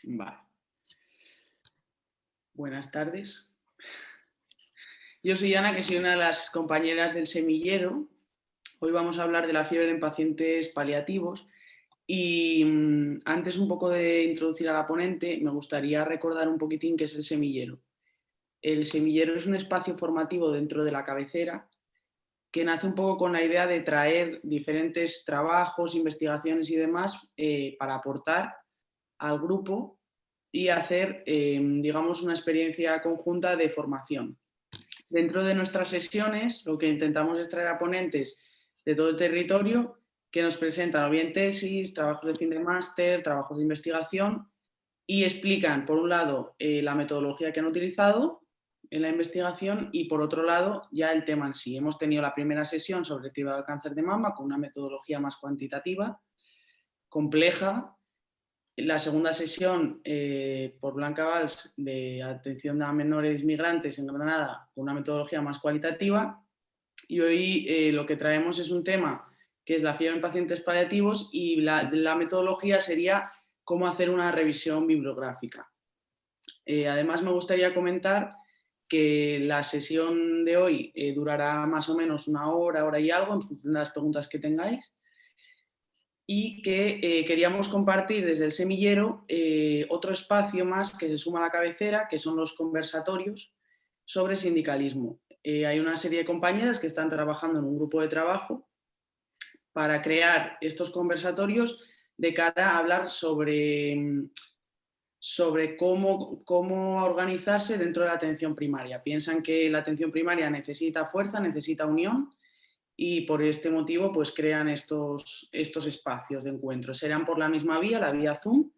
Vale. Buenas tardes. Yo soy Ana, que soy una de las compañeras del semillero. Hoy vamos a hablar de la fiebre en pacientes paliativos y antes un poco de introducir a la ponente, me gustaría recordar un poquitín qué es el semillero. El semillero es un espacio formativo dentro de la cabecera que nace un poco con la idea de traer diferentes trabajos, investigaciones y demás para aportar al grupo y hacer, digamos, una experiencia conjunta de formación. Dentro de nuestras sesiones, lo que intentamos es traer a ponentes de todo el territorio que nos presentan o bien tesis, trabajos de fin de máster, trabajos de investigación y explican, por un lado, la metodología que han utilizado en la investigación y, por otro lado, ya el tema en sí. Hemos tenido la primera sesión sobre el cribado de cáncer de mama con una metodología más cuantitativa, compleja. La segunda sesión por Blanca Valls de atención a menores migrantes en Granada con una metodología más cualitativa y hoy lo que traemos es un tema que es la fiebre en pacientes paliativos y la metodología sería cómo hacer una revisión bibliográfica. Además me gustaría comentar que la sesión de hoy durará más o menos una hora, hora y algo en función de las preguntas que tengáis y que queríamos compartir desde el semillero otro espacio más que se suma a la cabecera, que son los conversatorios sobre sindicalismo. Hay una serie de compañeras que están trabajando en un grupo de trabajo para crear estos conversatorios de cara a hablar sobre cómo organizarse dentro de la atención primaria. Piensan que la atención primaria necesita fuerza, necesita unión, y por este motivo pues crean estos espacios de encuentro. Serán por la misma vía, la vía Zoom,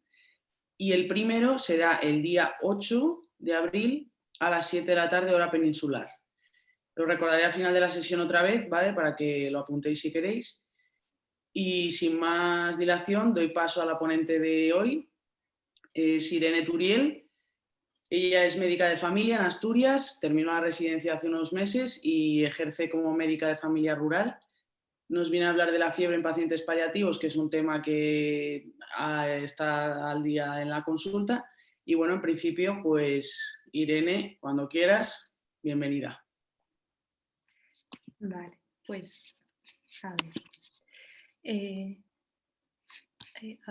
y el primero será el día 8 de abril a las 7 de la tarde, hora peninsular. Lo recordaré al final de la sesión otra vez, ¿vale? Para que lo apuntéis si queréis. Y sin más dilación, doy paso a la ponente de hoy, Irene Turiel. Ella es médica de familia en Asturias, terminó la residencia hace unos meses y ejerce como médica de familia rural. Nos viene a hablar de la fiebre en pacientes paliativos, que es un tema que está al día en la consulta. Y bueno, en principio, pues Irene, cuando quieras, bienvenida. Vale, pues a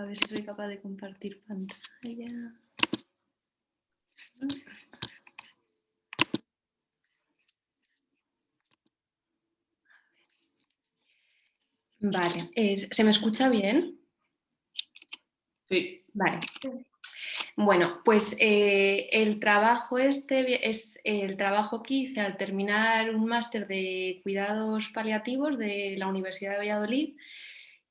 ver si soy capaz de compartir pantalla. Vale, ¿se me escucha bien? Sí. Vale. Bueno, pues el trabajo este es el trabajo que hice al terminar un máster de cuidados paliativos de la Universidad de Valladolid,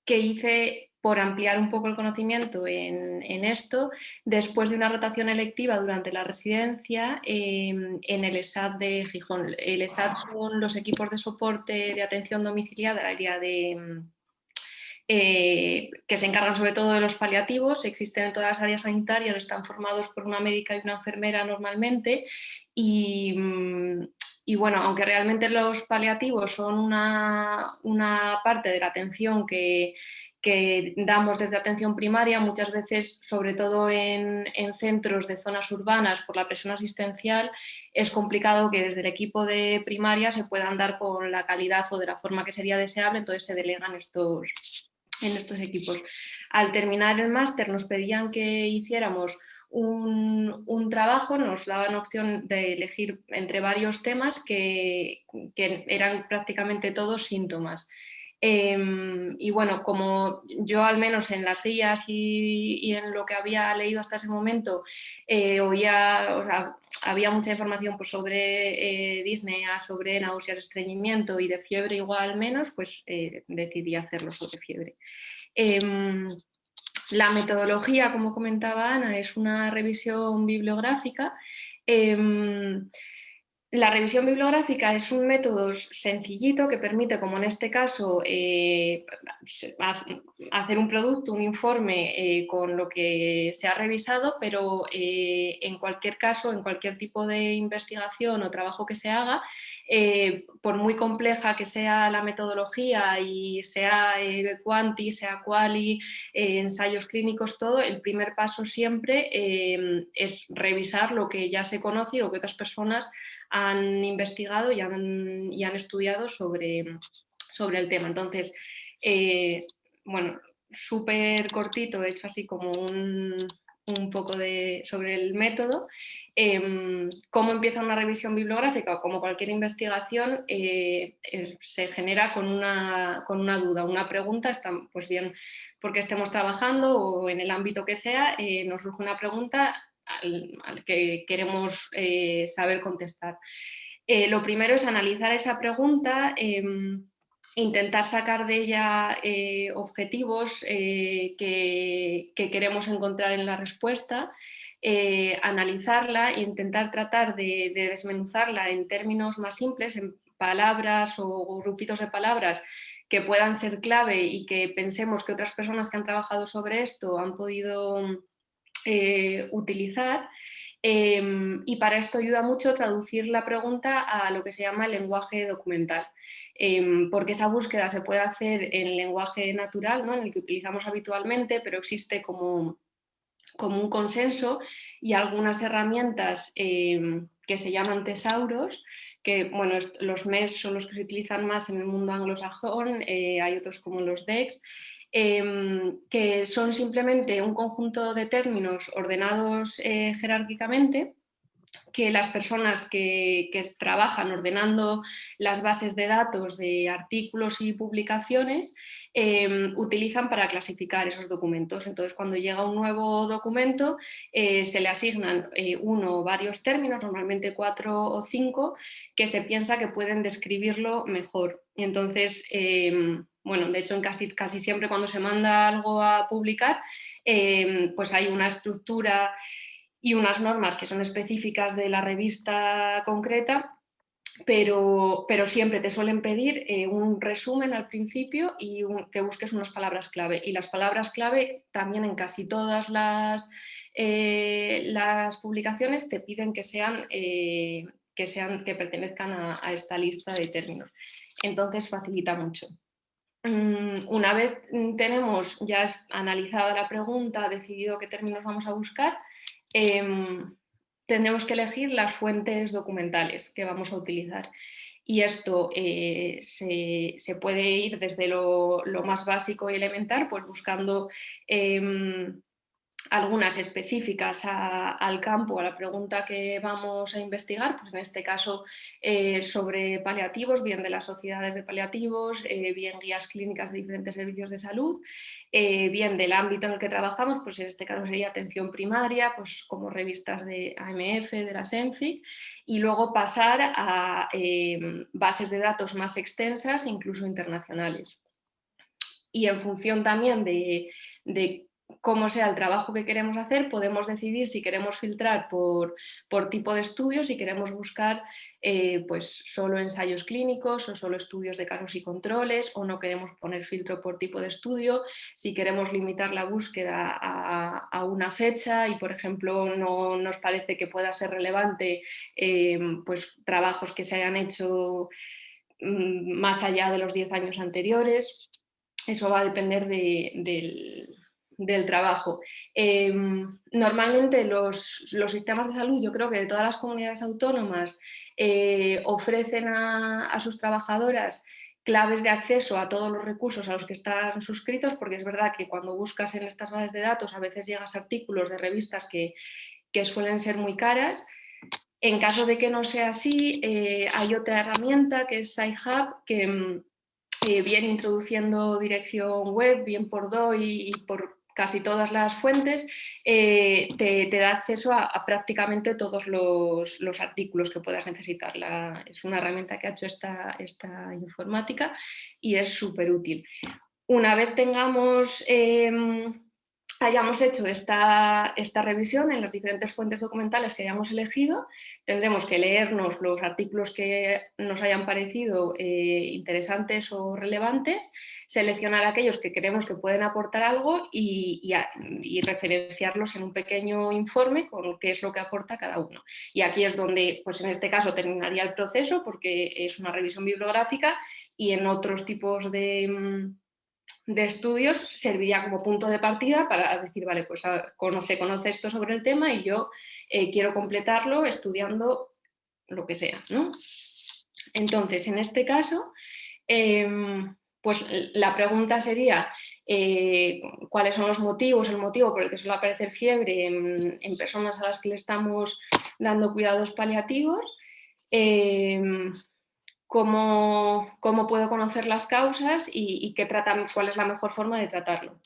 que hice por ampliar un poco el conocimiento en esto, después de una rotación electiva durante la residencia en el ESAD de Gijón. El ESAD son los equipos de soporte de atención domiciliaria del área de... que se encargan sobre todo de los paliativos, existen en todas las áreas sanitarias, están formados por una médica y una enfermera normalmente y bueno, aunque realmente los paliativos son una parte de la atención que damos desde atención primaria, muchas veces, sobre todo en centros de zonas urbanas, por la presión asistencial, es complicado que desde el equipo de primaria se puedan dar con la calidad o de la forma que sería deseable, entonces se delegan en estos equipos. Al terminar el máster nos pedían que hiciéramos un trabajo, nos daban opción de elegir entre varios temas que eran prácticamente todos síntomas. Y bueno, como yo al menos en las guías y en lo que había leído hasta ese momento había mucha información pues, sobre disnea, sobre náuseas, estreñimiento y de fiebre igual menos, pues decidí hacerlo sobre fiebre. La metodología, como comentaba Ana, es una revisión bibliográfica. La revisión bibliográfica es un método sencillito que permite, como en este caso, hacer un producto, un informe con lo que se ha revisado, pero en cualquier caso, en cualquier tipo de investigación o trabajo que se haga, por muy compleja que sea la metodología y sea quanti, sea quali, ensayos clínicos, todo, el primer paso siempre es revisar lo que ya se conoce y lo que otras personas han investigado y han estudiado sobre el tema. Entonces, bueno, súper cortito, he hecho así como un poco sobre el método. Cómo empieza una revisión bibliográfica o como cualquier investigación, se genera con una duda, una pregunta, pues bien porque estemos trabajando o en el ámbito que sea, nos surge una pregunta al que queremos saber contestar. Lo primero es analizar esa pregunta, intentar sacar de ella objetivos que queremos encontrar en la respuesta, analizarla e intentar tratar de desmenuzarla en términos más simples, en palabras o grupitos de palabras que puedan ser clave y que pensemos que otras personas que han trabajado sobre esto han podido utilizar. Y para esto ayuda mucho traducir la pregunta a lo que se llama el lenguaje documental, porque esa búsqueda se puede hacer en lenguaje natural, ¿no? En el que utilizamos habitualmente, pero existe como un consenso y algunas herramientas que se llaman tesauros, que bueno, los MES son los que se utilizan más en el mundo anglosajón, hay otros como los DEX, que son simplemente un conjunto de términos ordenados jerárquicamente, que las personas que trabajan ordenando las bases de datos de artículos y publicaciones utilizan para clasificar esos documentos. Entonces, cuando llega un nuevo documento, se le asignan uno o varios términos, normalmente 4 o 5, que se piensa que pueden describirlo mejor. Y entonces, bueno, de hecho, en casi siempre cuando se manda algo a publicar, pues hay una estructura y unas normas que son específicas de la revista concreta, pero siempre te suelen pedir un resumen al principio y que busques unas palabras clave. Y las palabras clave también en casi todas las publicaciones te piden que pertenezcan a esta lista de términos. Entonces facilita mucho. Una vez tenemos ya analizada la pregunta, decidido qué términos vamos a buscar, tenemos que elegir las fuentes documentales que vamos a utilizar. Y esto se puede ir desde lo más básico y elemental, pues buscando algunas específicas al campo, a la pregunta que vamos a investigar, pues en este caso sobre paliativos, bien de las sociedades de paliativos, bien guías clínicas de diferentes servicios de salud, bien del ámbito en el que trabajamos, pues en este caso sería atención primaria, pues como revistas de AMF, de la SENFIC, y luego pasar a bases de datos más extensas, incluso internacionales. Y en función también de cómo sea el trabajo que queremos hacer, podemos decidir si queremos filtrar por tipo de estudios, si queremos buscar pues solo ensayos clínicos o solo estudios de casos y controles, o no queremos poner filtro por tipo de estudio, si queremos limitar la búsqueda a una fecha y, por ejemplo, no nos parece que pueda ser relevante pues trabajos que se hayan hecho más allá de los 10 años anteriores. Eso va a depender del trabajo. Normalmente los sistemas de salud, yo creo que de todas las comunidades autónomas, ofrecen a sus trabajadoras claves de acceso a todos los recursos a los que están suscritos, porque es verdad que cuando buscas en estas bases de datos a veces llegas a artículos de revistas que suelen ser muy caras. En caso de que no sea así, hay otra herramienta que es Sci-Hub, que bien introduciendo dirección web, bien por DOI y por casi todas las fuentes, te da acceso a prácticamente todos los artículos que puedas necesitar. Es una herramienta que ha hecho esta informática y es súper útil. Una vez tengamos hayamos hecho esta revisión en las diferentes fuentes documentales que hayamos elegido, tendremos que leernos los artículos que nos hayan parecido interesantes o relevantes, seleccionar aquellos que creemos que pueden aportar algo y referenciarlos en un pequeño informe con qué es lo que aporta cada uno. Y aquí es donde, pues en este caso, terminaría el proceso porque es una revisión bibliográfica, y en otros tipos de estudios serviría como punto de partida para decir, vale, pues se conoce esto sobre el tema y yo quiero completarlo estudiando lo que sea, ¿no? Entonces, en este caso, pues la pregunta sería cuáles son los motivos, el motivo por el que suele aparecer fiebre en personas a las que le estamos dando cuidados paliativos. Cómo puedo conocer las causas y cuál es la mejor forma de tratarlo.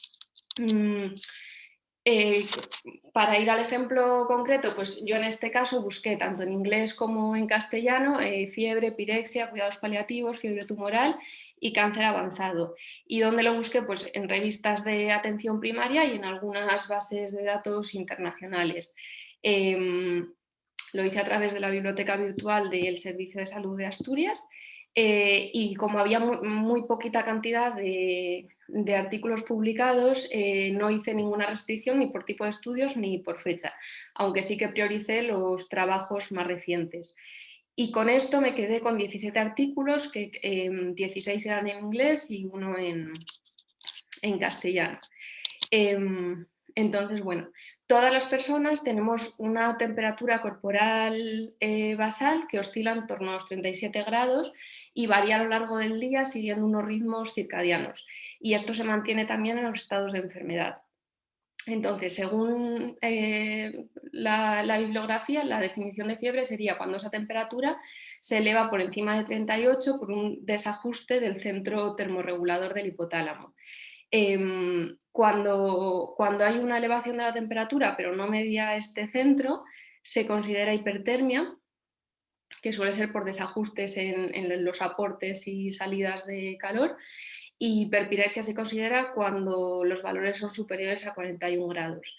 Para ir al ejemplo concreto, pues yo en este caso busqué tanto en inglés como en castellano fiebre, pirexia, cuidados paliativos, fiebre tumoral y cáncer avanzado. ¿Y dónde lo busqué? Pues en revistas de atención primaria y en algunas bases de datos internacionales. Lo hice a través de la biblioteca virtual del Servicio de Salud de Asturias y como había muy poquita cantidad de artículos publicados, no hice ninguna restricción ni por tipo de estudios ni por fecha, aunque sí que prioricé los trabajos más recientes. Y con esto me quedé con 17 artículos, que 16 eran en inglés y uno en castellano. Entonces, bueno, todas las personas tenemos una temperatura corporal basal que oscila en torno a los 37 grados y varía a lo largo del día siguiendo unos ritmos circadianos. Y esto se mantiene también en los estados de enfermedad. Entonces, según la bibliografía, la definición de fiebre sería cuando esa temperatura se eleva por encima de 38 por un desajuste del centro termorregulador del hipotálamo. Cuando hay una elevación de la temperatura pero no media este centro, se considera hipertermia, que suele ser por desajustes en los aportes y salidas de calor, y hiperpirexia se considera cuando los valores son superiores a 41 grados.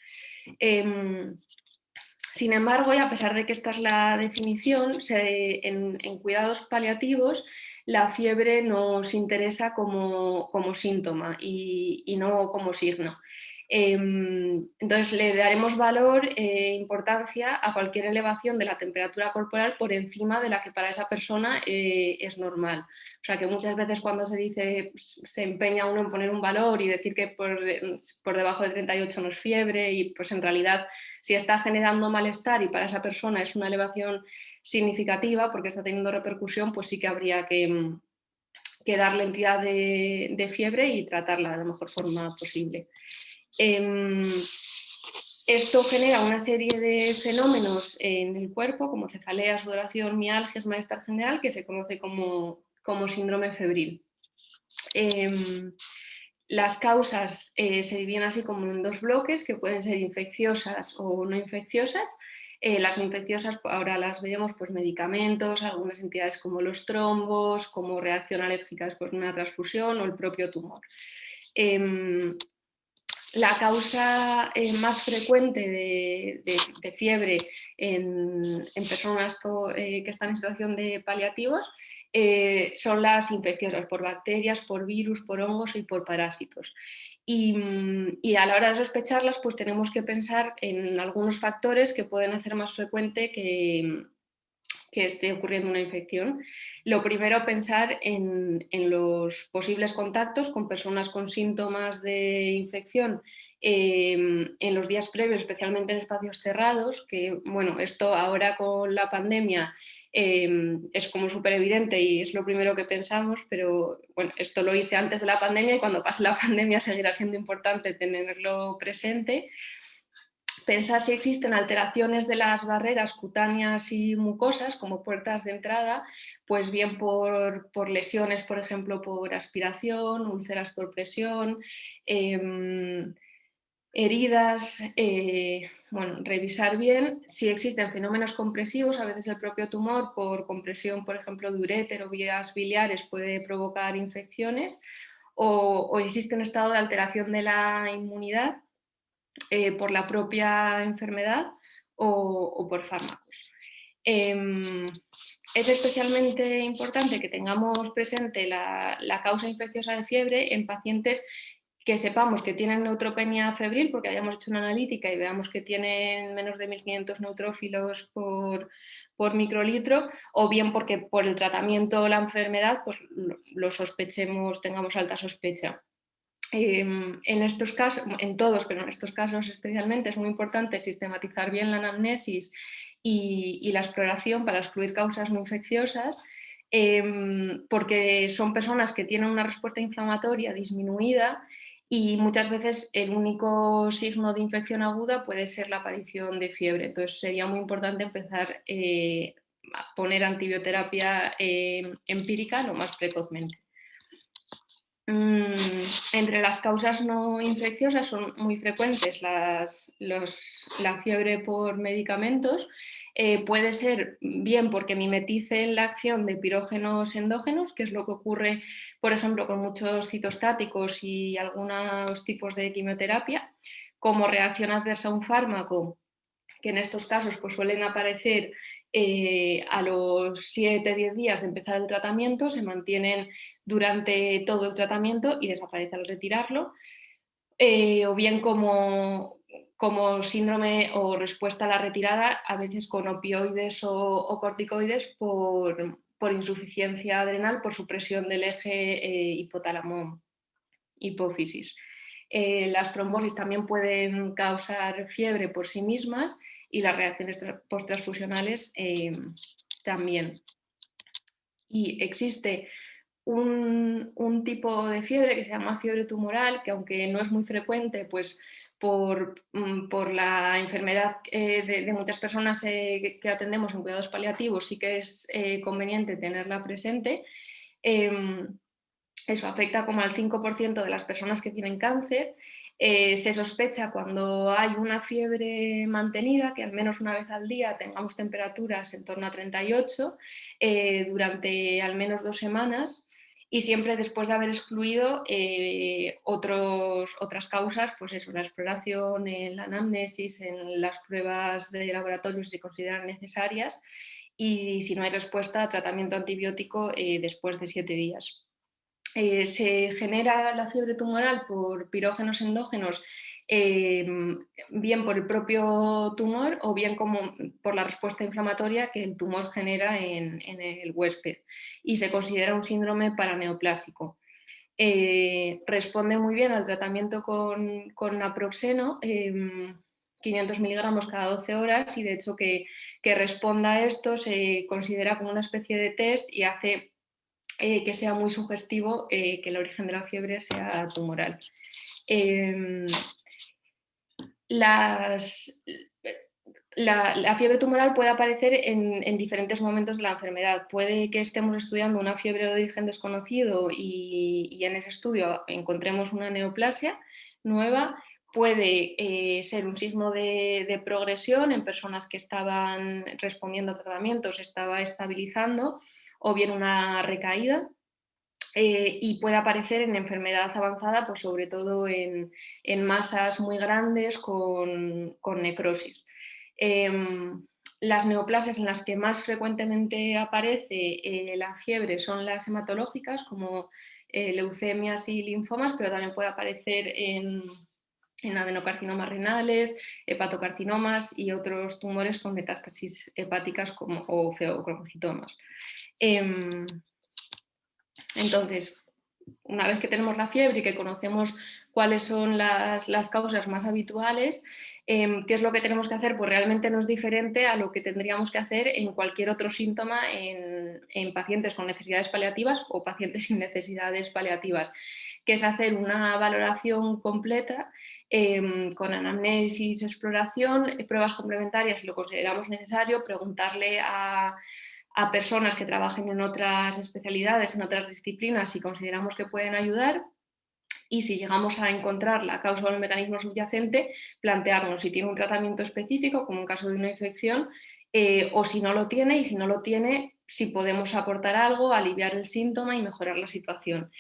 Sin embargo, y a pesar de que esta es la definición, en cuidados paliativos la fiebre nos interesa como síntoma y no como signo. Entonces le daremos valor e importancia a cualquier elevación de la temperatura corporal por encima de la que para esa persona es normal. O sea que muchas veces cuando se dice, se empeña uno en poner un valor y decir que por debajo de 38 no es fiebre, y pues en realidad si está generando malestar y para esa persona es una elevación significativa porque está teniendo repercusión, pues sí que habría que darle entidad de fiebre y tratarla de la mejor forma posible. Esto genera una serie de fenómenos en el cuerpo, como cefalea, sudoración, mialgias, malestar general, que se conoce como síndrome febril. Las causas se dividen así como en dos bloques, que pueden ser infecciosas o no infecciosas. Las infecciosas ahora las veremos, pues medicamentos, algunas entidades como los trombos, como reacción alérgica después de una transfusión o el propio tumor. La causa más frecuente de fiebre en personas que están en situación de paliativos son las infecciosas por bacterias, por virus, por hongos y por parásitos. Y a la hora de sospecharlas, pues tenemos que pensar en algunos factores que pueden hacer más frecuente que esté ocurriendo una infección. Lo primero, pensar en los posibles contactos con personas con síntomas de infección en los días previos, especialmente en espacios cerrados, que bueno, esto ahora con la pandemia es como súper evidente y es lo primero que pensamos, pero bueno, esto lo hice antes de la pandemia y cuando pase la pandemia seguirá siendo importante tenerlo presente. Pensar si existen alteraciones de las barreras cutáneas y mucosas como puertas de entrada, pues bien por lesiones, por ejemplo, por aspiración, úlceras por presión, heridas, bueno, revisar bien si existen fenómenos compresivos. A veces el propio tumor por compresión, por ejemplo, de uréter o vías biliares puede provocar infecciones, o existe un estado de alteración de la inmunidad por la propia enfermedad o por fármacos. Es especialmente importante que tengamos presente la causa infecciosa de fiebre en pacientes que sepamos que tienen neutropenia febril, porque hayamos hecho una analítica y veamos que tienen menos de 1500 neutrófilos por microlitro, o bien porque por el tratamiento o la enfermedad pues lo sospechemos, tengamos alta sospecha. En estos casos, en todos, pero en estos casos especialmente, es muy importante sistematizar bien la anamnesis y la exploración para excluir causas no infecciosas, porque son personas que tienen una respuesta inflamatoria disminuida y muchas veces el único signo de infección aguda puede ser la aparición de fiebre. Entonces sería muy importante empezar a poner antibioterapia empírica lo más precozmente. Entre las causas no infecciosas son muy frecuentes la fiebre por medicamentos. Puede ser bien porque mimeticen la acción de pirógenos endógenos, que es lo que ocurre, por ejemplo, con muchos citostáticos y algunos tipos de quimioterapia, como reacción adversa a un fármaco, que en estos casos pues, suelen aparecer a los 7-10 días de empezar el tratamiento, se mantienen durante todo el tratamiento y desaparece al retirarlo, o bien como síndrome o respuesta a la retirada, a veces con opioides o corticoides por insuficiencia adrenal, por supresión del eje hipotálamo-hipófisis. Las trombosis también pueden causar fiebre por sí mismas y las reacciones posttransfusionales también. Y existe un tipo de fiebre que se llama fiebre tumoral, que aunque no es muy frecuente, pues por la enfermedad de muchas personas que atendemos en cuidados paliativos, sí que es conveniente tenerla presente. Eso afecta como al 5% de las personas que tienen cáncer. Se sospecha cuando hay una fiebre mantenida, que al menos una vez al día tengamos temperaturas en torno a 38 durante al menos 2 semanas, y siempre después de haber excluido otras causas, pues eso, la exploración, en la anamnesis, en las pruebas de laboratorio si se consideran necesarias, y si no hay respuesta, tratamiento antibiótico después de 7 días. Se genera la fiebre tumoral por pirógenos endógenos, bien por el propio tumor o bien como por la respuesta inflamatoria que el tumor genera en el huésped, y se considera un síndrome paraneoplásico. Responde muy bien al tratamiento con naproxeno, 500 miligramos cada 12 horas, y de hecho que responda a esto se considera como una especie de test y hace que sea muy sugestivo que el origen de la fiebre sea tumoral. La fiebre tumoral puede aparecer en diferentes momentos de la enfermedad. Puede que estemos estudiando una fiebre de origen desconocido y en ese estudio encontremos una neoplasia nueva. Puede ser un signo de progresión en personas que estaban respondiendo a tratamientos, se estaba estabilizando, o bien una recaída. Y puede aparecer en enfermedad avanzada, pues sobre todo en masas muy grandes con necrosis. Las neoplasias en las que más frecuentemente aparece la fiebre son las hematológicas, como leucemias y linfomas, pero también puede aparecer en adenocarcinomas renales, hepatocarcinomas y otros tumores con metástasis hepáticas o feocromocitomas. Entonces, una vez que tenemos la fiebre y que conocemos cuáles son las causas más habituales, ¿qué es lo que tenemos que hacer? Pues realmente no es diferente a lo que tendríamos que hacer en cualquier otro síntoma en pacientes con necesidades paliativas o pacientes sin necesidades paliativas, que es hacer una valoración completa con anamnesis, exploración, pruebas complementarias si lo consideramos necesario, preguntarle a personas que trabajen en otras especialidades, en otras disciplinas, si consideramos que pueden ayudar, y si llegamos a encontrar la causa o el mecanismo subyacente, plantearnos si tiene un tratamiento específico, como en caso de una infección, o si no lo tiene, y si no lo tiene, si podemos aportar algo, aliviar el síntoma y mejorar la situación.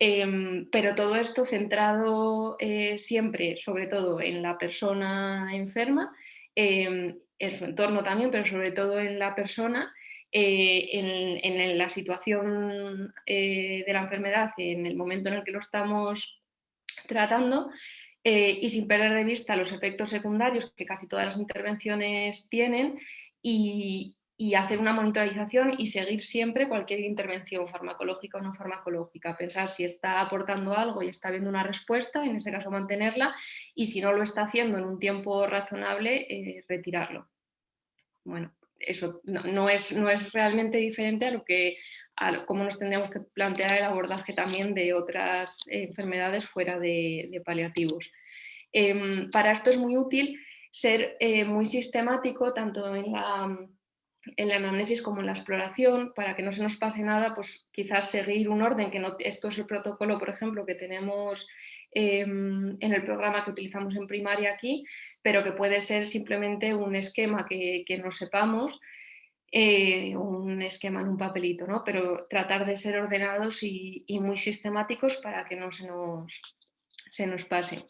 Pero todo esto centrado siempre, sobre todo en la persona enferma, en su entorno también, pero sobre todo en la persona, en la situación de la enfermedad, en el momento en el que lo estamos tratando, y sin perder de vista los efectos secundarios que casi todas las intervenciones tienen, y hacer una monitorización y seguir siempre cualquier intervención farmacológica o no farmacológica, pensar si está aportando algo y está viendo una respuesta, en ese caso mantenerla, y si no lo está haciendo en un tiempo razonable, retirarlo. Bueno, eso no es realmente diferente a cómo nos tendríamos que plantear el abordaje también de otras enfermedades fuera de paliativos. Para esto es muy útil ser muy sistemático tanto en la anamnesis como en la exploración, para que no se nos pase nada, pues quizás seguir un orden, que no, esto es el protocolo, por ejemplo, que tenemos en el programa que utilizamos en primaria aquí, pero que puede ser simplemente un esquema que no sepamos, un esquema en un papelito, ¿no? Pero tratar de ser ordenados y muy sistemáticos para que no se nos pase.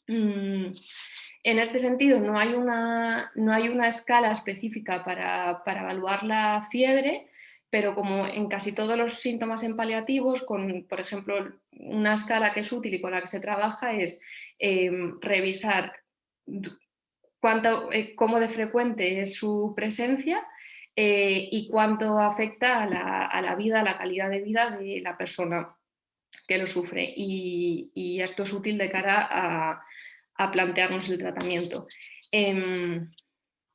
En este sentido, no hay una escala específica para evaluar la fiebre, pero como en casi todos los síntomas en paliativos, por ejemplo, una escala que es útil y con la que se trabaja es revisar cómo de frecuente es su presencia y cuánto afecta a la vida, a la calidad de vida de la persona que lo sufre. Y esto es útil de cara a plantearnos el tratamiento.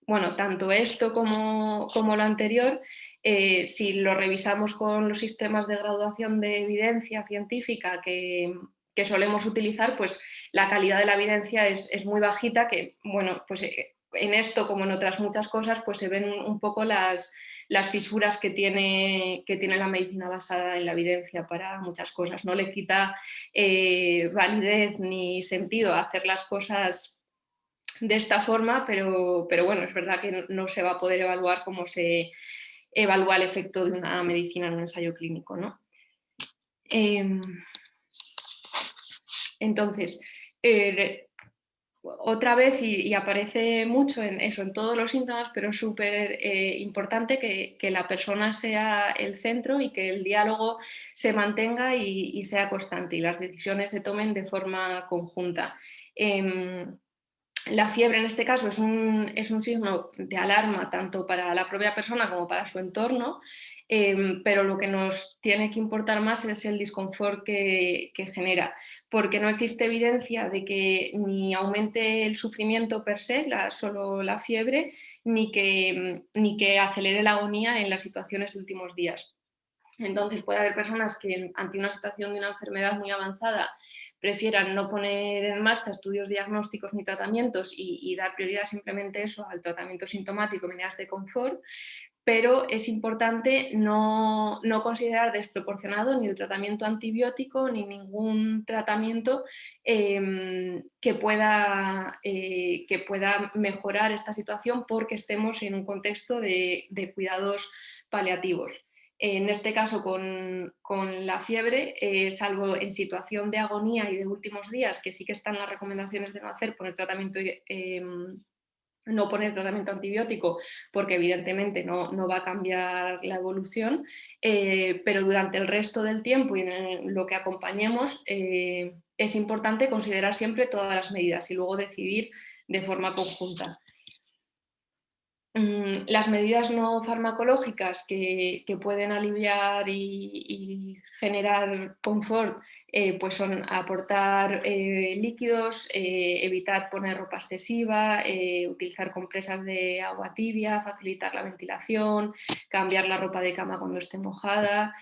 Bueno, tanto esto como lo anterior, si lo revisamos con los sistemas de graduación de evidencia científica que solemos utilizar, pues la calidad de la evidencia es muy bajita, que bueno, pues en esto como en otras muchas cosas, pues se ven un poco las fisuras que tiene la medicina basada en la evidencia para muchas cosas. No le quita validez ni sentido a hacer las cosas de esta forma, pero bueno, es verdad que no se va a poder evaluar como se evalúa el efecto de una medicina en un ensayo clínico, ¿no? Entonces, otra vez, y aparece mucho en eso, en todos los síntomas, pero es súper importante que la persona sea el centro y que el diálogo se mantenga y sea constante y las decisiones se tomen de forma conjunta. La fiebre en este caso es un signo de alarma tanto para la propia persona como para su entorno, pero lo que nos tiene que importar más es el disconfort que genera, porque no existe evidencia de que ni aumente el sufrimiento per se, solo la fiebre, ni que acelere la agonía en las situaciones de últimos días. Entonces puede haber personas que ante una situación de una enfermedad muy avanzada prefieran no poner en marcha estudios diagnósticos ni tratamientos y dar prioridad simplemente eso al tratamiento sintomático, medidas de confort, pero es importante no considerar desproporcionado ni el tratamiento antibiótico ni ningún tratamiento que pueda mejorar esta situación porque estemos en un contexto de cuidados paliativos. En este caso, con la fiebre, salvo en situación de agonía y de últimos días, que sí que están las recomendaciones de no hacer poner tratamiento, no poner tratamiento antibiótico, porque evidentemente no va a cambiar la evolución, pero durante el resto del tiempo y en lo que acompañemos, es importante considerar siempre todas las medidas y luego decidir de forma conjunta. Las medidas no farmacológicas que pueden aliviar y generar confort, pues son aportar líquidos, evitar poner ropa excesiva, utilizar compresas de agua tibia, facilitar la ventilación, cambiar la ropa de cama cuando esté mojada,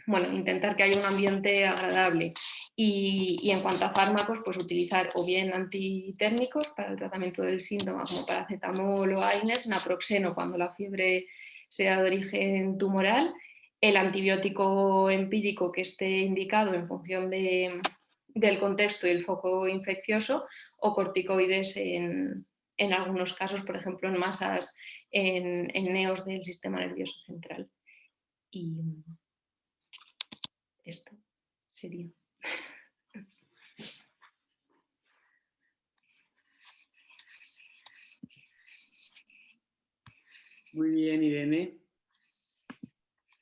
bueno, intentar que haya un ambiente agradable. Y en cuanto a fármacos, pues utilizar o bien antitérmicos para el tratamiento del síntoma, como paracetamol o AINES, naproxeno cuando la fiebre sea de origen tumoral, el antibiótico empírico que esté indicado en función del contexto y el foco infeccioso, o corticoides en algunos casos, por ejemplo, en masas, en neos del sistema nervioso central. Y esto sería. Muy bien, Irene.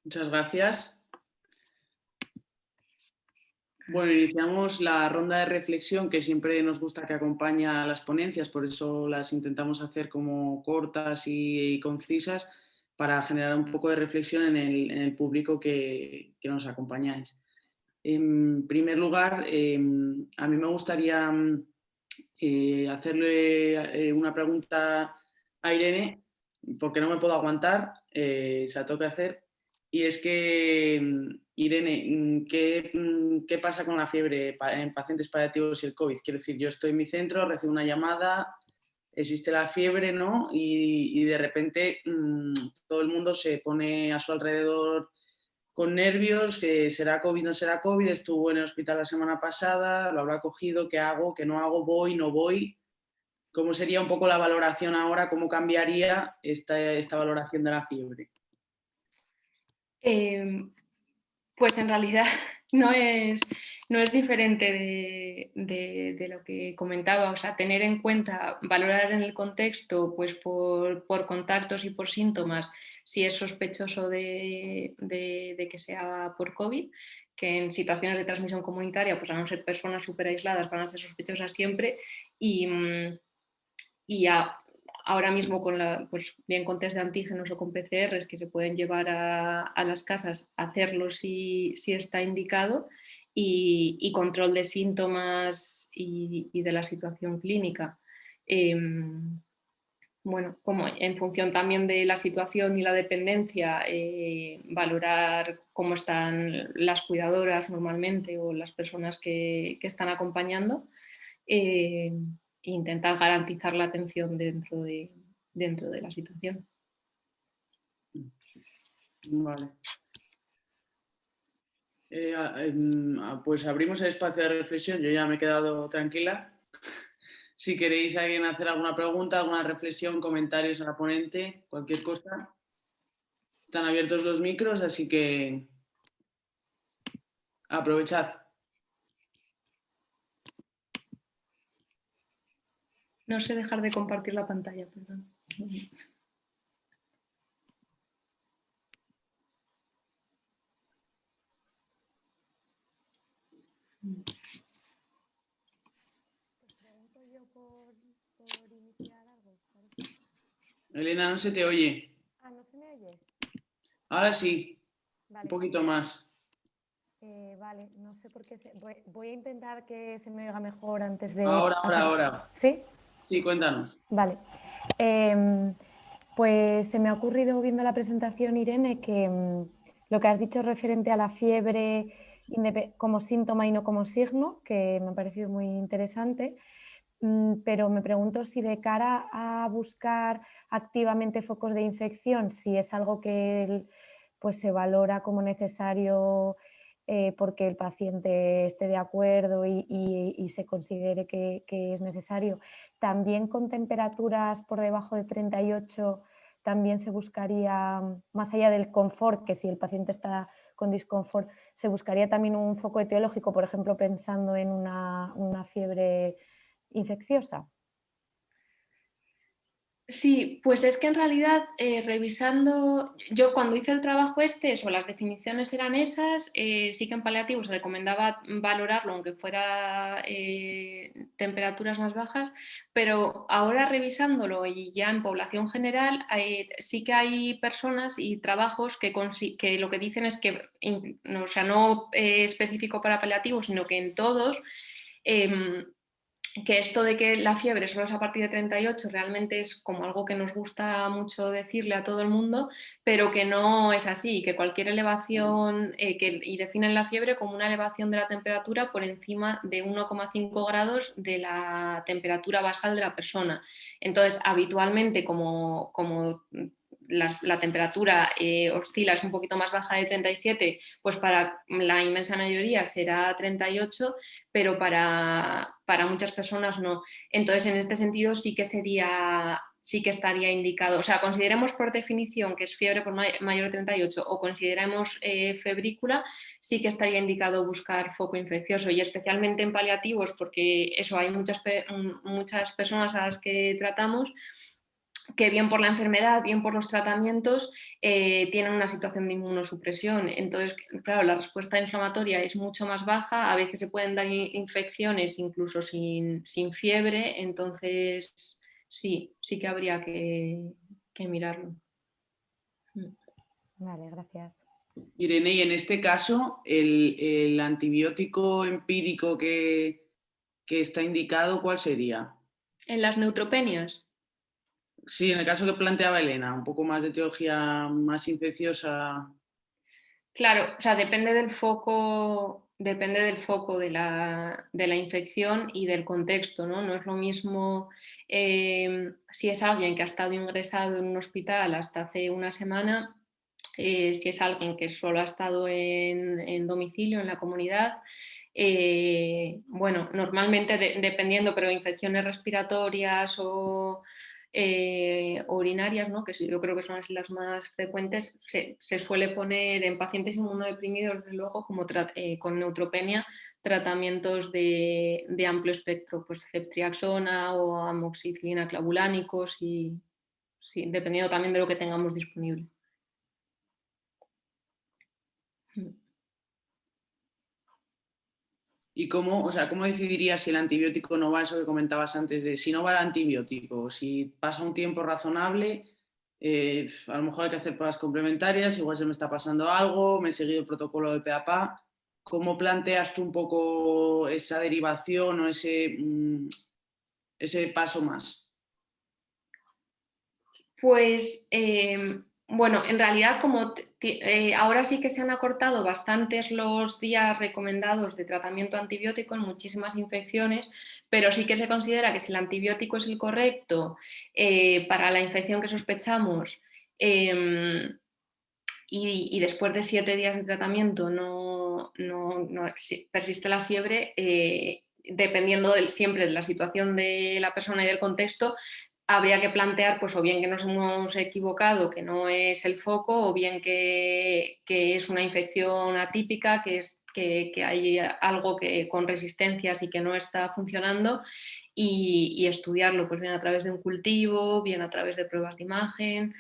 Muchas gracias. Bueno, iniciamos la ronda de reflexión que siempre nos gusta que acompaña a las ponencias, por eso las intentamos hacer como cortas y concisas para generar un poco de reflexión en el público que nos acompañáis. En primer lugar, a mí me gustaría hacerle una pregunta a Irene, porque no me puedo aguantar, se la tengo que hacer, y es que, Irene, ¿qué pasa con la fiebre en pacientes paliativos y el COVID? Quiero decir, yo estoy en mi centro, recibo una llamada, existe la fiebre, ¿no? Y de repente todo el mundo se pone a su alrededor con nervios, que será COVID, no será COVID, estuvo en el hospital la semana pasada, lo habrá cogido, ¿qué hago? ¿Qué no hago? ¿Voy? ¿No voy? ¿Cómo sería un poco la valoración ahora? ¿Cómo cambiaría esta valoración de la fiebre? Pues en realidad no es diferente de lo que comentaba, o sea, tener en cuenta, valorar en el contexto, pues por contactos y por síntomas, si es sospechoso de que sea por COVID, que en situaciones de transmisión comunitaria, pues a no ser personas súper aisladas, van a ser sospechosas siempre, y ahora mismo pues bien con test de antígenos o con PCRs que se pueden llevar a las casas, hacerlo si está indicado, y control de síntomas y de la situación clínica. Bueno, como en función también de la situación y la dependencia, valorar cómo están las cuidadoras normalmente o las personas que están acompañando. Intentar garantizar la atención dentro de la situación. Vale. Pues abrimos el espacio de reflexión, yo ya me he quedado tranquila. Si queréis alguien hacer alguna pregunta, alguna reflexión, comentarios a la ponente, cualquier cosa, están abiertos los micros, así que aprovechad. No sé dejar de compartir la pantalla, perdón. Por iniciar algo, ¿parece? Elena, no se te oye. Ah, ¿no se me oye? Ahora sí, Vale. un poquito más. Vale, no sé por qué. Voy a intentar que se me oiga mejor antes de... Ahora. ¿Sí? Sí, cuéntanos. Vale. Pues se me ha ocurrido viendo la presentación, Irene, que lo que has dicho referente a la fiebre como síntoma y no como signo, que me ha parecido muy interesante, pero me pregunto si de cara a buscar activamente focos de infección, si es algo que pues, se valora como necesario porque el paciente esté de acuerdo y se considere que es necesario. También con temperaturas por debajo de 38 también se buscaría, más allá del confort, que si el paciente está con disconfort, se buscaría también un foco etiológico, por ejemplo, pensando en una fiebre infecciosa. Sí, pues es que en realidad revisando, yo cuando hice el trabajo eso, las definiciones eran esas, sí que en paliativos se recomendaba valorarlo aunque fuera temperaturas más bajas, pero ahora revisándolo y ya en población general sí que hay personas y trabajos que lo que dicen es que, o sea, no específico para paliativos, sino que en todos, que esto de que la fiebre solo es a partir de 38 realmente es como algo que nos gusta mucho decirle a todo el mundo, pero que no es así, que cualquier elevación, y definen la fiebre como una elevación de la temperatura por encima de 1,5 grados de la temperatura basal de la persona. Entonces, habitualmente, como la temperatura oscila, es un poquito más baja de 37, pues para la inmensa mayoría será 38, pero para muchas personas no. Entonces, en este sentido, sí que sería sí que estaría indicado. O sea, consideremos por definición que es fiebre por mayor de 38 o consideremos febrícula, sí que estaría indicado buscar foco infeccioso, y especialmente en paliativos, porque eso, hay muchas personas a las que tratamos que bien por la enfermedad, bien por los tratamientos, tienen una situación de inmunosupresión. Entonces, claro, la respuesta inflamatoria es mucho más baja, a veces se pueden dar infecciones incluso sin fiebre, entonces sí que habría que mirarlo. Vale, gracias. Irene, y en este caso, el antibiótico empírico que está indicado, ¿cuál sería? En las neutropenias. Sí, en el caso que planteaba Elena, un poco más de etiología más infecciosa. Claro, o sea, depende del foco de la infección y del contexto, ¿no? No es lo mismo si es alguien que ha estado ingresado en un hospital hasta hace una semana, si es alguien que solo ha estado en domicilio, en la comunidad. Bueno, normalmente dependiendo, pero infecciones respiratorias o urinarias, ¿no? Que yo creo que son las más frecuentes, se suele poner en pacientes inmunodeprimidos, desde luego, como con neutropenia, tratamientos de amplio espectro, pues ceftriaxona o amoxicilina clavulánicos, y sí, dependiendo también de lo que tengamos disponible. ¿Y cómo decidirías si el antibiótico no va, eso que comentabas antes, de si no va el antibiótico, si pasa un tiempo razonable, a lo mejor hay que hacer pruebas complementarias, igual se me está pasando algo, me he seguido el protocolo de PAPA? ¿Cómo planteas tú un poco esa derivación o ese paso más? Pues bueno, en realidad ahora sí que se han acortado bastantes los días recomendados de tratamiento antibiótico en muchísimas infecciones, pero sí que se considera que si el antibiótico es el correcto para la infección que sospechamos, y después de 7 días de tratamiento no persiste la fiebre, dependiendo siempre de la situación de la persona y del contexto, habría que plantear, pues, o bien que nos hemos equivocado, que no es el foco, o bien que es una infección atípica, que hay algo con resistencias y que no está funcionando, y estudiarlo, pues bien a través de un cultivo, bien a través de pruebas de imagen,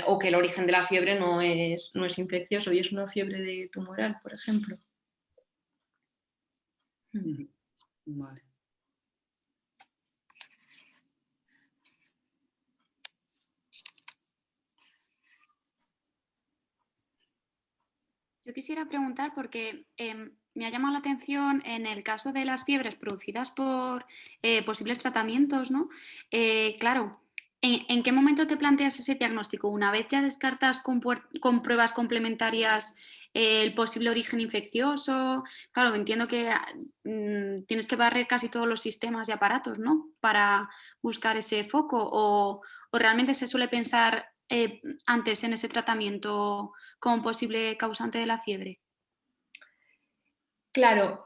o que el origen de la fiebre no es infeccioso y es una fiebre tumoral, por ejemplo. Vale. Yo quisiera preguntar porque me ha llamado la atención en el caso de las fiebres producidas por posibles tratamientos, ¿no? Claro, ¿en qué momento te planteas ese diagnóstico? ¿Una vez ya descartas con pruebas complementarias el posible origen infeccioso? Claro, entiendo que tienes que barrer casi todos los sistemas y aparatos, ¿no? Para buscar ese foco, o realmente se suele pensar antes en ese tratamiento como posible causante de la fiebre. Claro,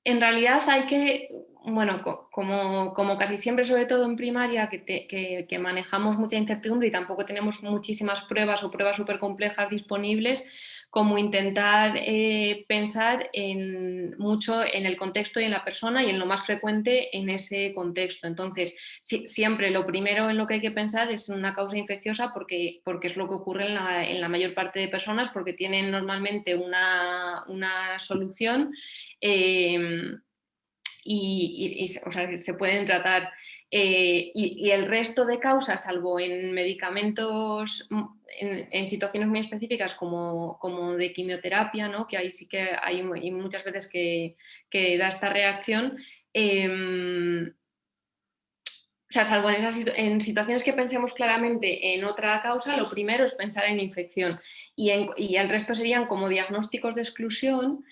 en realidad hay que, bueno, como casi siempre, sobre todo en primaria, que manejamos mucha incertidumbre y tampoco tenemos muchísimas pruebas o pruebas súper complejas disponibles, como intentar pensar mucho en el contexto y en la persona, y en lo más frecuente en ese contexto. Entonces, siempre lo primero en lo que hay que pensar es en una causa infecciosa, porque es lo que ocurre en la mayor parte de personas, porque tienen normalmente una solución. O sea, se pueden tratar, y el resto de causas, salvo en medicamentos, en situaciones muy específicas como de quimioterapia, ¿no? Que ahí sí que hay muchas veces que da esta reacción. O sea, salvo en situaciones que pensemos claramente en otra causa, lo primero es pensar en infección, y el resto serían como diagnósticos de exclusión.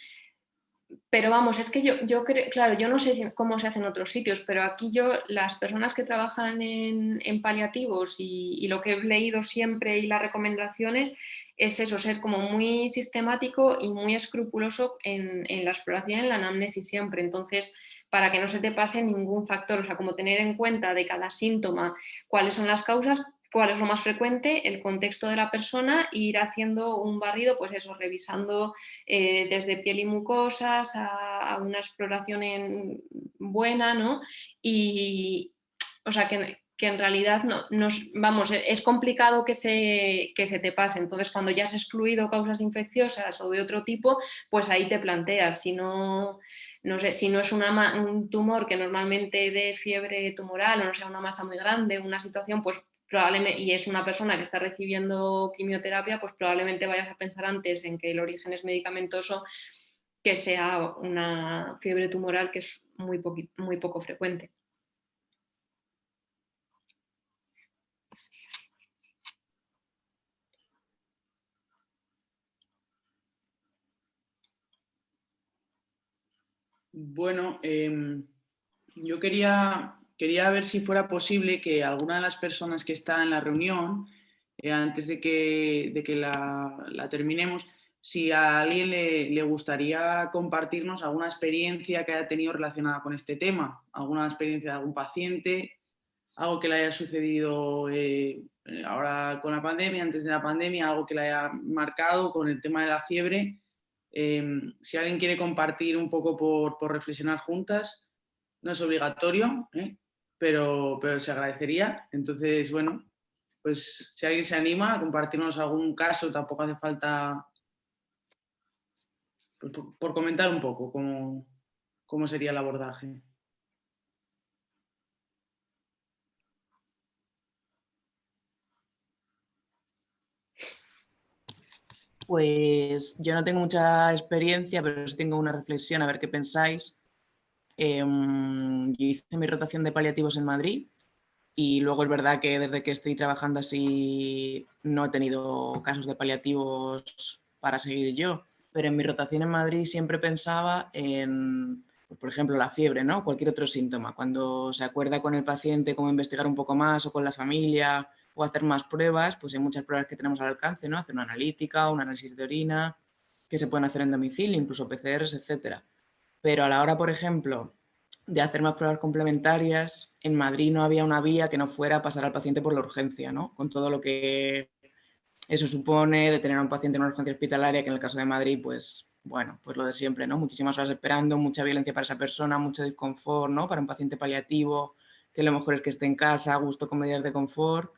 Pero vamos, es que yo creo, claro, yo no sé cómo se hace en otros sitios, pero aquí las personas que trabajan en paliativos, y lo que he leído siempre y las recomendaciones, es eso, ser como muy sistemático y muy escrupuloso en la exploración, en la anamnesis siempre. Entonces, para que no se te pase ningún factor, o sea, como tener en cuenta de cada síntoma cuáles son las causas, cuál es lo más frecuente, el contexto de la persona e ir haciendo un barrido, pues eso, revisando desde piel y mucosas a una exploración buena, ¿no? Y, o sea, que en realidad vamos, es complicado que se te pase. Entonces, cuando ya has excluido causas infecciosas o de otro tipo, pues ahí te planteas. Si no sé, si no es un tumor que normalmente dé fiebre tumoral o no sea una masa muy grande, una situación, pues probablemente, y es una persona que está recibiendo quimioterapia, pues probablemente vayas a pensar antes en que el origen es medicamentoso que sea una fiebre tumoral que es muy poco frecuente. Bueno, yo quería ver si fuera posible que alguna de las personas que está en la reunión, antes de que la terminemos, si a alguien le gustaría compartirnos alguna experiencia que haya tenido relacionada con este tema, alguna experiencia de algún paciente, algo que le haya sucedido ahora con la pandemia, antes de la pandemia, algo que le haya marcado con el tema de la fiebre. Si alguien quiere compartir un poco por reflexionar juntas, no es obligatorio, pero se agradecería. Entonces, bueno, pues si alguien se anima a compartirnos algún caso, tampoco hace falta, pues, por comentar un poco cómo sería el abordaje. Pues yo no tengo mucha experiencia, pero sí tengo una reflexión, a ver qué pensáis. Yo hice mi rotación de paliativos en Madrid y luego es verdad que desde que estoy trabajando así no he tenido casos de paliativos para seguir yo, pero en mi rotación en Madrid siempre pensaba en, pues, por ejemplo, la fiebre, ¿no? Cualquier otro síntoma. Cuando se acuerda con el paciente cómo investigar un poco más o con la familia o hacer más pruebas, pues hay muchas pruebas que tenemos al alcance, ¿no? Hacer una analítica, un análisis de orina, que se pueden hacer en domicilio, incluso PCRs, etcétera. Pero a la hora, por ejemplo, de hacer más pruebas complementarias, en Madrid no había una vía que no fuera pasar al paciente por la urgencia, ¿no? Con todo lo que eso supone de tener a un paciente en una urgencia hospitalaria, que en el caso de Madrid, pues, bueno, pues lo de siempre, ¿no? Muchísimas horas esperando, mucha violencia para esa persona, mucho disconfort, ¿no? Para un paciente paliativo, que lo mejor es que esté en casa, a gusto con medidas de confort.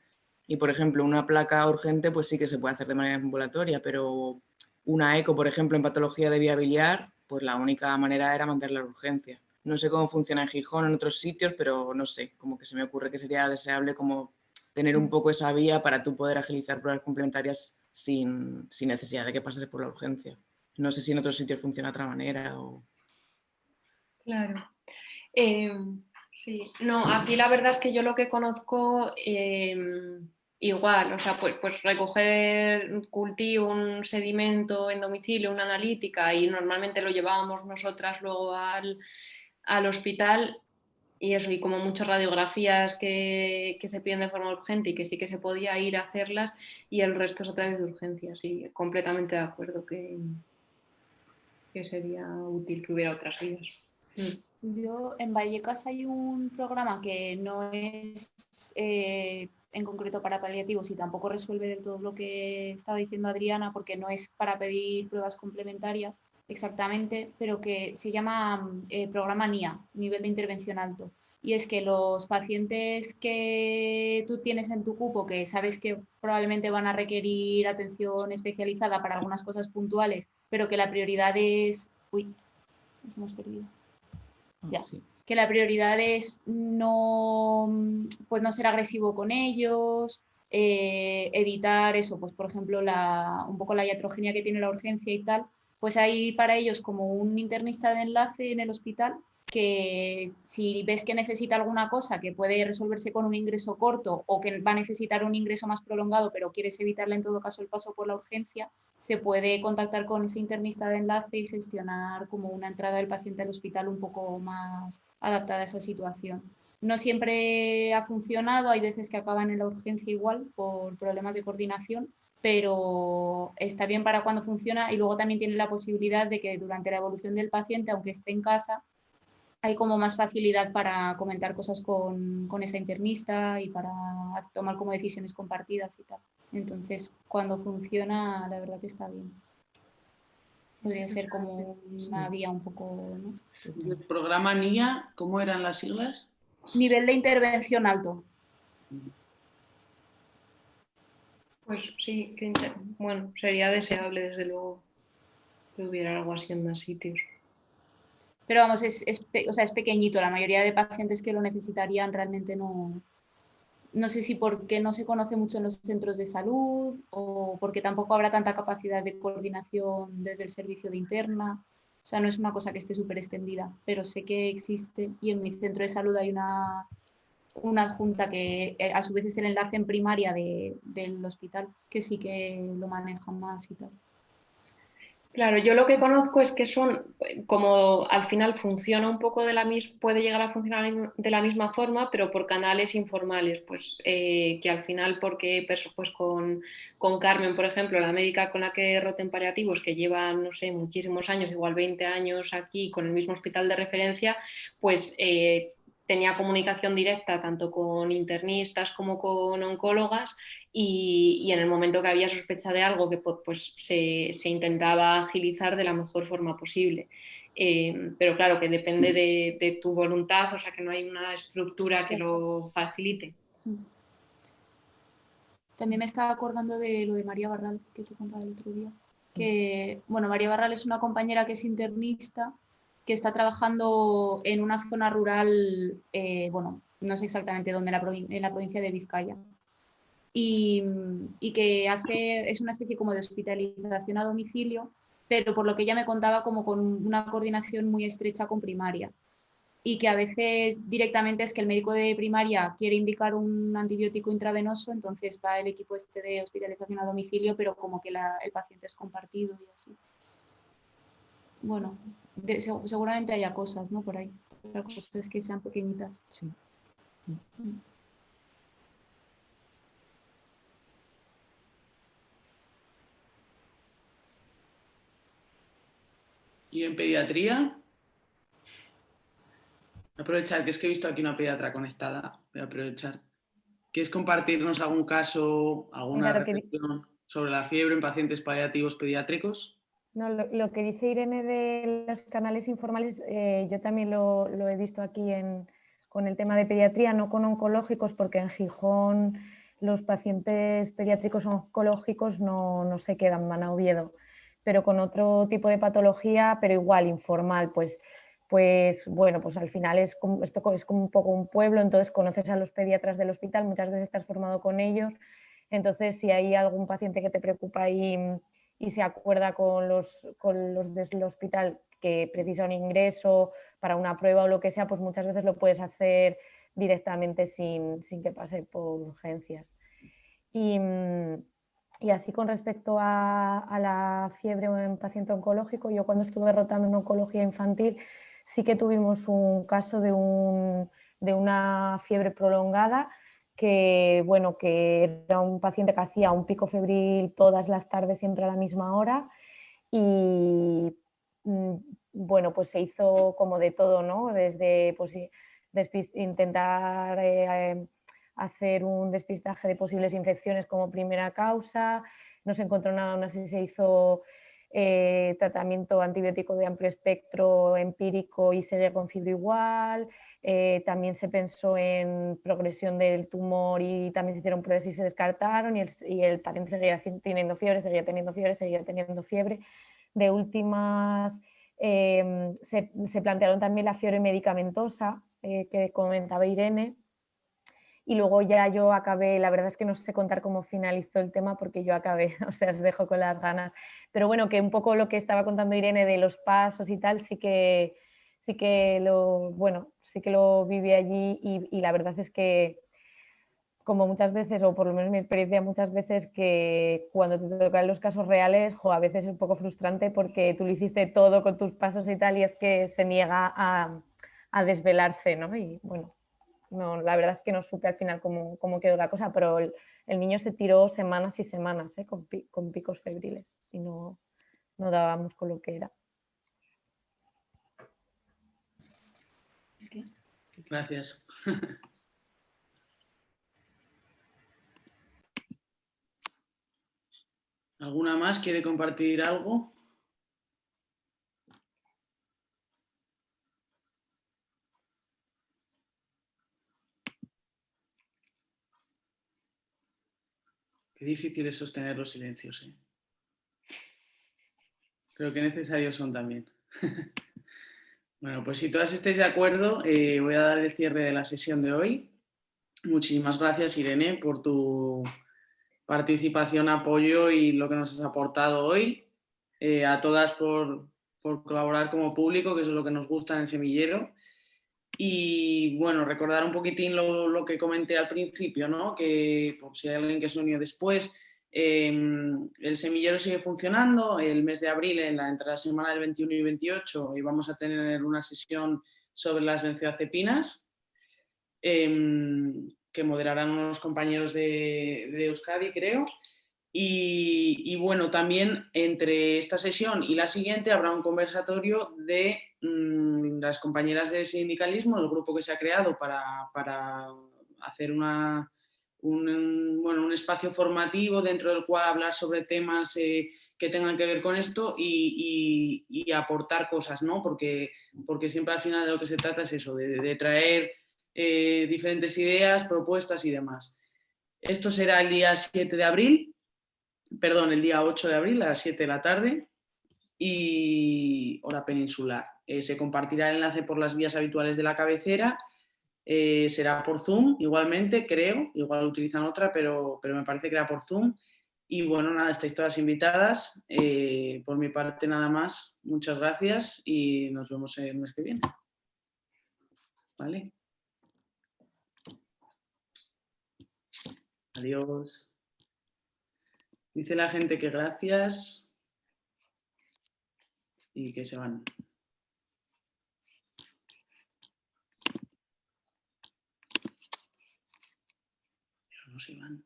Y, por ejemplo, una placa urgente, pues sí que se puede hacer de manera ambulatoria, pero una eco, por ejemplo, en patología de vía biliar, pues la única manera era mantener la urgencia. No sé cómo funciona en Gijón o en otros sitios, pero no sé, como que se me ocurre que sería deseable como tener un poco esa vía para tú poder agilizar pruebas complementarias sin necesidad de que pases por la urgencia. No sé si en otros sitios funciona de otra manera o... Claro. Sí, no, aquí la verdad es que yo lo que conozco igual, o sea, pues recoger un cultivo, un sedimento en domicilio, una analítica y normalmente lo llevábamos nosotras luego al hospital y eso, y como muchas radiografías que se piden de forma urgente y que sí que se podía ir a hacerlas y el resto es a través de urgencias y completamente de acuerdo que sería útil que hubiera otras vías. Yo en Vallecas hay un programa que no es en concreto para paliativos y tampoco resuelve del todo lo que estaba diciendo Adriana porque no es para pedir pruebas complementarias exactamente, pero que se llama programa NIA, nivel de intervención alto. Y es que los pacientes que tú tienes en tu cupo, que sabes que probablemente van a requerir atención especializada para algunas cosas puntuales, pero que la prioridad es... Uy, nos hemos perdido. Ya. Sí. Que la prioridad es no, pues no ser agresivo con ellos, evitar eso, pues por ejemplo un poco la iatrogenia que tiene la urgencia y tal, pues hay para ellos como un internista de enlace en el hospital que si ves que necesita alguna cosa que puede resolverse con un ingreso corto o que va a necesitar un ingreso más prolongado pero quieres evitarle en todo caso el paso por la urgencia, se puede contactar con ese internista de enlace y gestionar como una entrada del paciente al hospital un poco más adaptada a esa situación. No siempre ha funcionado, hay veces que acaban en la urgencia igual por problemas de coordinación, pero está bien para cuando funciona y luego también tiene la posibilidad de que durante la evolución del paciente, aunque esté en casa, hay como más facilidad para comentar cosas con esa internista y para tomar como decisiones compartidas y tal. Entonces, cuando funciona, la verdad que está bien. Podría ser como una vía un poco, ¿no? ¿El programa NIA, cómo eran las siglas? Nivel de intervención alto. Pues sí, bueno, sería deseable desde luego que hubiera algo así en más sitios. Pero vamos, o sea, es pequeñito. La mayoría de pacientes que lo necesitarían realmente no sé si porque no se conoce mucho en los centros de salud o porque tampoco habrá tanta capacidad de coordinación desde el servicio de interna. O sea, no es una cosa que esté súper extendida, pero sé que existe y en mi centro de salud hay una adjunta que a su vez es el enlace en primaria del hospital, que sí que lo manejan más y tal. Claro, yo lo que conozco es que son, como al final funciona un poco puede llegar a funcionar de la misma forma, pero por canales informales, pues que al final, porque pues con Carmen, por ejemplo, la médica con la que roten paliativos, que lleva, no sé, muchísimos años, igual 20 años aquí con el mismo hospital de referencia, pues tenía comunicación directa tanto con internistas como con oncólogas y en el momento que había sospecha de algo que pues se intentaba agilizar de la mejor forma posible. Pero claro, que depende de tu voluntad, o sea que no hay una estructura que lo facilite. También me estaba acordando de lo de María Barral, que te contaba el otro día. Que, bueno, María Barral es una compañera que es internista, que está trabajando en una zona rural, bueno, no sé exactamente dónde, en la provincia de Vizcaya. Y que es una especie como de hospitalización a domicilio, pero por lo que ella me contaba como con una coordinación muy estrecha con primaria. Y que a veces directamente es que el médico de primaria quiere indicar un antibiótico intravenoso, entonces va el equipo este de hospitalización a domicilio, pero como que el paciente es compartido y así. Bueno, seguramente haya cosas, ¿no? Por ahí. La cosa es que sean pequeñitas. Sí. ¿Y en pediatría? Voy a aprovechar que es que he visto aquí una pediatra conectada. Voy a aprovechar. ¿Quieres compartirnos algún caso, alguna Claro, reflexión sobre la fiebre en pacientes paliativos pediátricos? no, lo que dice Irene de los canales informales, yo también lo he visto aquí con el tema de pediatría, no con oncológicos, porque en Gijón los pacientes pediátricos oncológicos no se quedan, van a Oviedo, pero con otro tipo de patología, pero igual informal, pues bueno, pues al final esto es como un poco un pueblo, entonces conoces a los pediatras del hospital, muchas veces estás formado con ellos, entonces si hay algún paciente que te preocupa y se acuerda con los del hospital que precisa un ingreso para una prueba o lo que sea, pues muchas veces lo puedes hacer directamente sin que pase por urgencias. Y así con respecto a la fiebre en paciente oncológico, yo cuando estuve rotando en oncología infantil sí que tuvimos un caso de una fiebre prolongada que, bueno, que era un paciente que hacía un pico febril todas las tardes siempre a la misma hora y bueno, pues se hizo como de todo, ¿no? Desde pues, intentar hacer un despistaje de posibles infecciones como primera causa, no se encontró nada, aún así se hizo tratamiento antibiótico de amplio espectro empírico y seguía con fiebre igual. También se pensó en progresión del tumor y también se hicieron pruebas y se descartaron y el paciente seguía teniendo fiebre, seguía teniendo fiebre, seguía teniendo fiebre. De últimas se plantearon también la fiebre medicamentosa que comentaba Irene. Y luego ya yo acabé, la verdad es que no sé contar cómo finalizó el tema porque yo acabé, o sea, os dejo con las ganas. Pero bueno, que un poco lo que estaba contando Irene de los pasos y tal, sí que lo viví allí y la verdad es que como muchas veces, o por lo menos mi experiencia muchas veces, que cuando te tocan los casos reales, a veces es un poco frustrante porque tú lo hiciste todo con tus pasos y tal y es que se niega a desvelarse, ¿no? Y bueno, no, la verdad es que no supe al final cómo quedó la cosa, pero el niño se tiró semanas y semanas con picos febriles y no dábamos con lo que era. Gracias. ¿Alguna más quiere compartir algo? Qué difícil es sostener los silencios, ¿eh? Creo que necesarios son también. Bueno, pues si todas estáis de acuerdo, voy a dar el cierre de la sesión de hoy. Muchísimas gracias, Irene, por tu participación, apoyo y lo que nos has aportado hoy. A todas por colaborar como público, que eso es lo que nos gusta en Semillero. Y bueno, recordar un poquitín lo que comenté al principio, ¿no? Que por si hay alguien que se unió después, el Semillero sigue funcionando. El mes de abril, entre la semana del 21 y 28, vamos a tener una sesión sobre las benzodiazepinas, que moderarán unos compañeros de Euskadi, creo. Y bueno, también entre esta sesión y la siguiente habrá un conversatorio de las compañeras de sindicalismo, el grupo que se ha creado para hacer un espacio formativo dentro del cual hablar sobre temas que tengan que ver con esto y aportar cosas, ¿no? Porque siempre al final de lo que se trata es eso, de traer diferentes ideas, propuestas y demás. Esto será el día 7 de abril. Perdón, el día 8 de abril a las 7 de la tarde y hora peninsular. Se compartirá el enlace por las vías habituales de la cabecera, será por Zoom igualmente, creo, igual utilizan otra, pero me parece que era por Zoom. Y bueno, nada, estáis todas invitadas. Por mi parte nada más, muchas gracias y nos vemos el mes que viene. ¿Vale? Adiós. Dice la gente que gracias y que se van. Pero no se van.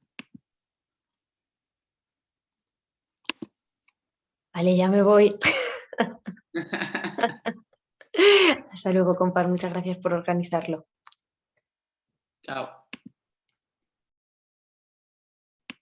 Vale, ya me voy. Hasta luego, compadre. Muchas gracias por organizarlo. Chao.